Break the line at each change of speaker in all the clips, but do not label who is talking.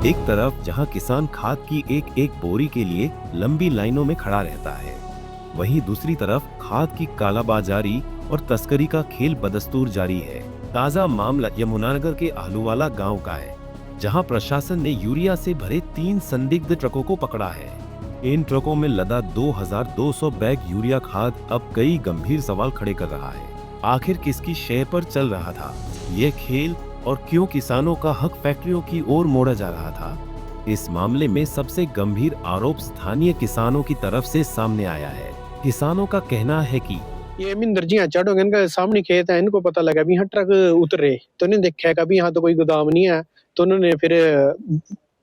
एक तरफ जहां किसान खाद की एक एक बोरी के लिए लंबी लाइनों में खड़ा रहता है, वहीं दूसरी तरफ खाद की कालाबाजारी और तस्करी का खेल बदस्तूर जारी है। ताजा मामला यमुनानगर के आहलूवाला गांव का है, जहां प्रशासन ने यूरिया से भरे 3 संदिग्ध ट्रकों को पकड़ा है। इन ट्रकों में लदा 2200 बैग यूरिया खाद अब कई गंभीर सवाल खड़े कर रहा है। आखिर किसकी शय पर चल रहा था ये खेल, और क्यों किसानों का हक फैक्ट्रियों की ओर मोड़ा जा रहा था? इस मामले में सबसे गंभीर आरोप स्थानीय किसानों की तरफ से सामने आया है। किसानों का कहना है कि
ये मिंदर जी चढ़ोगे, इनका सामने खेत है, इनको पता लगा भी यहाँ ट्रक उतरे, तो इन्होंने देखा कभी यहाँ तो कोई गोदाम नहीं है, तो उन्होंने फिर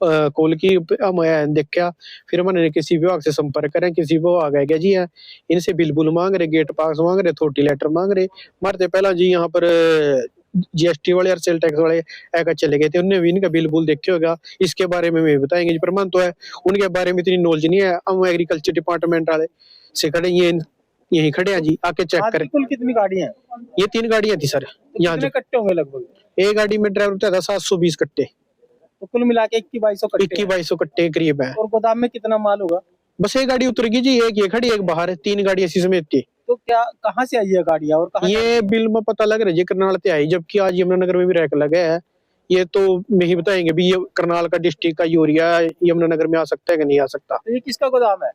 कॉल की, देखा, फिर मैंने किसी विभाग से संपर्क करें, किसी विभाग आ गया जी है, इनसे बिल बुल मांग रहे, गेट पास मांग रहे, अथॉरिटी लेटर मांग रहे। मारते पहला जी यहाँ पर जीएसटी वाले और सेल टैक्स वाले आकर चले गए थे, उन्होंने भी इनका बिल बुल देखे होगा, इसके बारे में बताएंगे जी। प्रमाण तो है, उनके बारे में इतनी नॉलेज नहीं है, हम एग्रीकल्चर डिपार्टमेंट वाले से खड़े, ये यही खड़े हैं जी, आके चेक करें।
कुल कितनी गाड़ियां हैं?
ये 3 गाड़ियां थी सर।
तो कितने कट्टे होंगे लगभग?
एक गाड़ी में ड्राइवर था 720 कट्टे,
तो कुल मिला के 2100 कट्टे।
2100 कट्टे करीब है।
और गोदाम में कितना माल होगा?
बस एक गाड़ी उतरेगी जी, एक ये खड़ी, एक बाहर है, 3 गाड़ियां इसी समेत थी।
तो क्या कहाँ से आई है गाड़ियां और कहाँ
ये बिल में पता लग रहा है जी करनाल से आई, जबकि आज यमुनानगर में भी रैक लगा है। ये तो नहीं बताएंगे भी ये करनाल का डिस्ट्रिक्ट का यूरिया यमुनानगर में आ सकता है कि नहीं आ सकता।
तो ये किसका गोदाम है?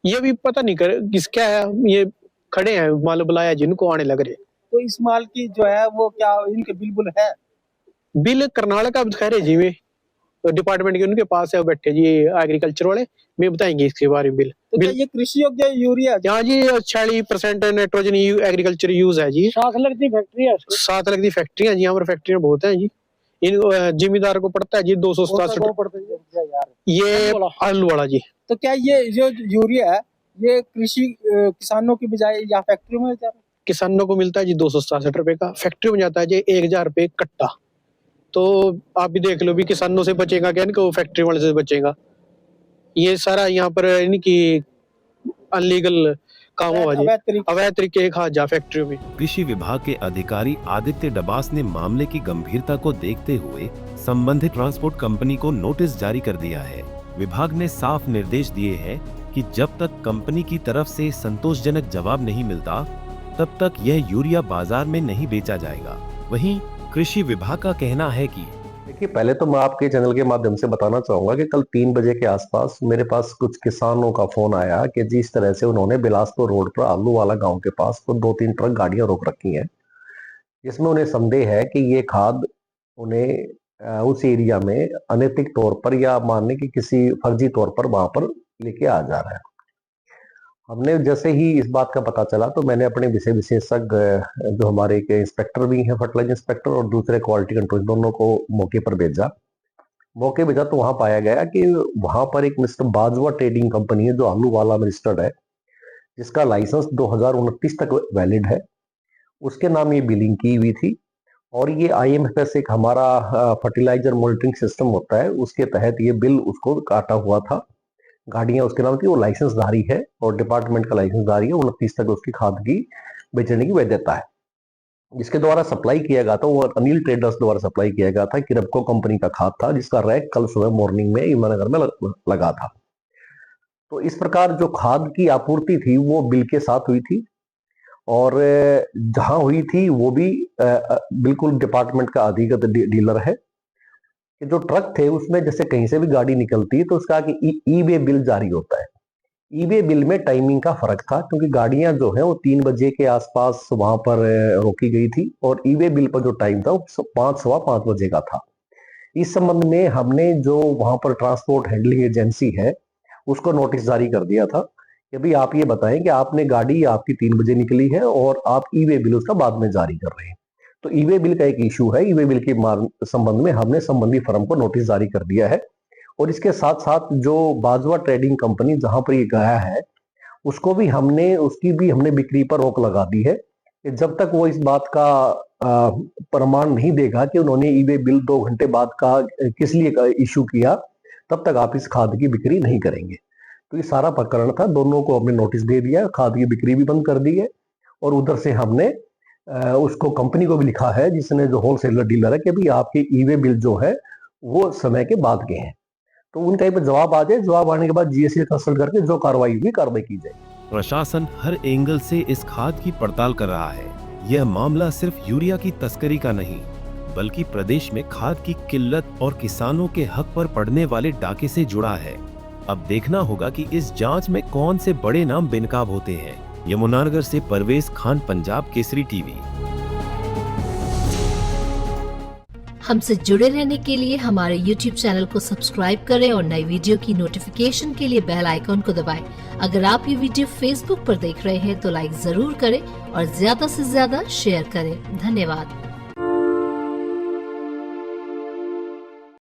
ये भी पता नहीं कर किसका है, ये खड़े हैं, माल बुलाया जिनको आने लग रहे।
तो इस माल की जो है वो क्या इनके बिल्कुल है?
बिल करनाल का खैर है जी, में डिपार्टमेंट के उनके पास है, वो बैठे जी एग्रीकल्चर वाले, मैं बताएंगे इसके बारे में।
तो क्या ये कृषि योग्य यूरिया?
यहाँ जी 46% नाइट्रोजन एग्रीकल्चर यूज है जी।
7 लाख की फैक्ट्री है?
7 लाख की फैक्ट्री है जी, यहाँ पर फैक्ट्रियां बहुत है जी। इन जिम्मेदार को पड़ता है जी 267 ये आलू वाला जी।
तो क्या ये जो यूरिया है ये कृषि किसानों की बजाय या फैक्ट्री में जाता है?
किसानों को मिलता है जी 267 रुपए का, फैक्ट्री में जाता है जी 1000 रुपए कट्टा। तो आप भी देख लो भी किसानों से बचेगा क्या, इनको फैक्ट्री वाले से बचेगा? ये सारा यहाँ पर इनकी अनलीगल काम हुआ जी, अवैध तरीके खा जा फैक्ट्रियों में।
कृषि विभाग के अधिकारी आदित्य डबास ने मामले की गंभीरता को देखते हुए संबंधित ट्रांसपोर्ट कंपनी को नोटिस जारी कर दिया है। विभाग ने साफ निर्देश दिए हैं कि जब तक कंपनी की तरफ से संतोषजनक जवाब नहीं मिलता, तब तक यह यूरिया बाजार में नहीं बेचा जाएगा। वहीं कृषि विभाग का कहना है कि
देखिए, पहले तो मैं आपके चैनल के माध्यम से बताना चाहूंगा कि कल 3 बजे के आसपास मेरे पास कुछ किसानों का फोन आया कि जिस तरह से उन्होंने बिलासपुर रोड पर आलूवाला गांव के पास तो 2-3 ट्रक गाड़ियां रोक रखी हैं, जिसमें उन्हें संदेह है कि ये खाद उन्हें उस एरिया में अनैतिक तौर पर या मानने की किसी फर्जी तौर पर वहां पर लेके आ जा रहा है। हमने जैसे ही इस बात का पता चला तो मैंने अपने विषय विशेषज्ञ जो हमारे एक इंस्पेक्टर भी हैं, फर्टिलाइजर इंस्पेक्टर और दूसरे क्वालिटी कंट्रोल, दोनों को मौके पर भेजा। तो वहां पाया गया कि वहां पर एक मिस्टर बाजवा ट्रेडिंग कंपनी है जो आलूवाला में रजिस्टर्ड है, जिसका लाइसेंस 2029 तक वैलिड है। उसके नाम ये बिलिंग की हुई थी और ये IMFS एक हमारा फर्टिलाइजर मॉनिटरिंग सिस्टम होता है, उसके तहत ये बिल उसको काटा हुआ था। गाड़ियां उसके नाम की, वो लाइसेंसधारी है और डिपार्टमेंट का लाइसेंसधारी है। 29 तक उसकी खाद की बेचने की वैधता है। जिसके द्वारा सप्लाई किया गया था वो अनिल ट्रेडर्स द्वारा सप्लाई किया गया था, किरपको कंपनी का खाद था, जिसका रैक कल सुबह मॉर्निंग में यमुनानगर में लगा था। तो इस प्रकार जो खाद की आपूर्ति थी वो बिल के साथ हुई थी और जहां हुई थी वो भी बिल्कुल डिपार्टमेंट का अधिकृत डीलर है। जो ट्रक थे उसमें जैसे कहीं से भी गाड़ी निकलती है तो उसका कि ई-वे बिल जारी होता है। ई-वे बिल में टाइमिंग का फर्क था, क्योंकि गाड़ियां जो है वो 3 बजे के आसपास वहां पर रोकी गई थी और ई-वे बिल पर जो टाइम था वो 5-5:15 बजे का था। इस संबंध में हमने जो वहां पर ट्रांसपोर्ट हैंडलिंग एजेंसी है उसको नोटिस जारी कर दिया था कि भाई आप ये बताएं कि आपने गाड़ी आपकी 3 बजे निकली है और आप ई-वे बिल उसका बाद में जारी कर रहे हैं। तो ई-वे बिल का एक इशू है। ई-वे बिल के संबंध में हमने संबंधी फर्म को नोटिस जारी कर दिया है और इसके साथ साथ जो बाजवा ट्रेडिंग कंपनी जहां पर ये गया है उसको भी हमने बिक्री पर रोक लगा दी है कि जब तक वो इस बात का प्रमाण नहीं देगा कि उन्होंने ई-वे बिल 2 घंटे बाद का किस लिए इशू किया, तब तक आप इस खाद की बिक्री नहीं करेंगे। तो ये सारा प्रकरण था, दोनों को हमने नोटिस दे दिया, खाद की बिक्री भी बंद कर दी है और उधर से हमने उसको कंपनी को भी लिखा है जिसने जो होलसेलर डीलर है कि भाई आपके ई-वे बिल जो है वो समय के बाद के हैं। तो उनका एक बार जवाब आ जाए, जवाब आने के बाद जीएसटी कंसल्ट करके जो कार्रवाई हुई कार्रवाई की जाए।
प्रशासन हर एंगल से इस खाद की पड़ताल कर रहा है। यह मामला सिर्फ यूरिया की तस्करी का नहीं, बल्कि प्रदेश में खाद की किल्लत और किसानों के हक पर पड़ने वाले डाके से जुड़ा है। अब देखना होगा कि इस जांच में कौन से बड़े नाम बेनकाब होते हैं। यमुनानगर से परवेज खान, पंजाब केसरी टीवी।
हमसे जुड़े रहने के लिए हमारे YouTube चैनल को सब्सक्राइब करें और नई वीडियो की नोटिफिकेशन के लिए बेल आइकॉन को दबाएं। अगर आप ये वीडियो Facebook पर देख रहे हैं तो लाइक जरूर करें और ज्यादा से ज्यादा शेयर करें। धन्यवाद।